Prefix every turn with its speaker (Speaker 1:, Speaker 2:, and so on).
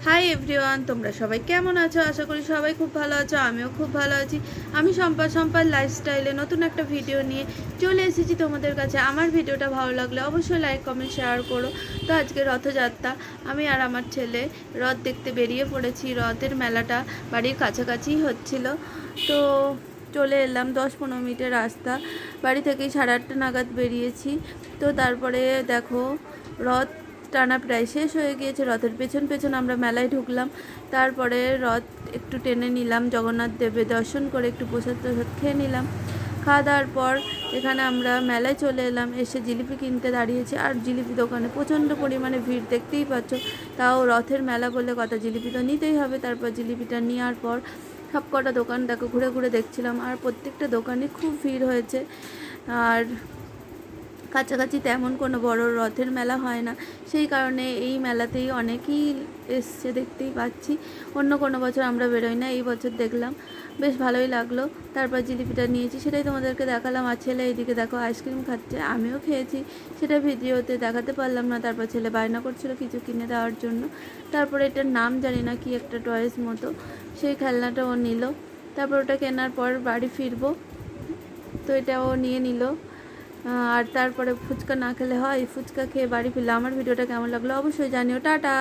Speaker 1: Hi everyone, তোমরা সবাই কেমন আছো? আশা করি সবাই খুব ভালো আছো। আমিও খুব ভালো আছি। আমি সম্পার লাইফস্টাইলে নতুন একটা ভিডিও নিয়ে চলে এসেছি তোমাদের কাছে। আমার ভিডিওটা ভালো লাগলে অবশ্যই লাইক কমেন্ট শেয়ার করো। তো আজকে রথযাত্রা, আমি আর আমার ছেলে রথ দেখতে বেরিয়ে পড়েছি। রথের মেলাটা বাড়ির কাছাকাছি হচ্ছিল, তো চলে এলাম। 10-15 মিনিটের রাস্তা, বাড়ি থেকেই 8:30 নাগাদ বেরিয়েছি। তো তারপরে দেখো, রথ টানা প্রায় শেষ হয়ে গিয়েছে। রথের পেছন পেছন আমরা মেলায় ঢুকলাম। তারপরে রথ একটু টেনে নিলাম, জগন্নাথ দেবের দর্শন করে একটু প্রসাদ খেয়ে নিলাম। খাওয়া দাওয়ার পর এখানে আমরা মেলায় চলে এলাম। এসে জিলিপি কিনতে দাঁড়িয়েছি, আর জিলিপি দোকানে প্রচণ্ড পরিমাণে ভিড়, দেখতেই পাচ্ছ। তাও রথের মেলা বলে কথা, জিলিপি তো নিতেই হবে। তারপর জিলিপিটা নেওয়ার পর সব কটা দোকান দেখো ঘুরে ঘুরে দেখছিলাম, আর প্রত্যেকটা দোকানে খুব ভিড় হয়েছে। আর কাছাকাছি তেমন কোনো বড় রথের মেলা হয় না, সেই কারণে এই মেলাতেই অনেকেই এসছে, দেখতেই পাচ্ছি। অন্য কোনো বছর আমরা বেরোই না, এই বছর দেখলাম, বেশ ভালোই লাগলো। তারপর জিলিপিটা নিয়েছি, সেটাই তোমাদেরকে দেখালাম। আর ছেলে এইদিকে দেখো আইসক্রিম খাচ্ছে, আমিও খেয়েছি, সেটা ভিডিওতে দেখাতে পারলাম না। তারপর ছেলে বায়না করছিল কিছু কিনে দেওয়ার জন্য। তারপরে এটার নাম জানি না, কি একটা টয়েস মতো, সেই খেলনাটা ও নিল। তারপর ওটা কেনার পর বাড়ি ফিরবো, তো এটা ও নিয়ে নিল। আর তারপরে ফুচকা না খেলে হয়, ফুচকা খেয়ে বাড়ি ফিরলাম। আমার ভিডিওটা কেমন লাগলো অবশ্যই জানিও। টাটা।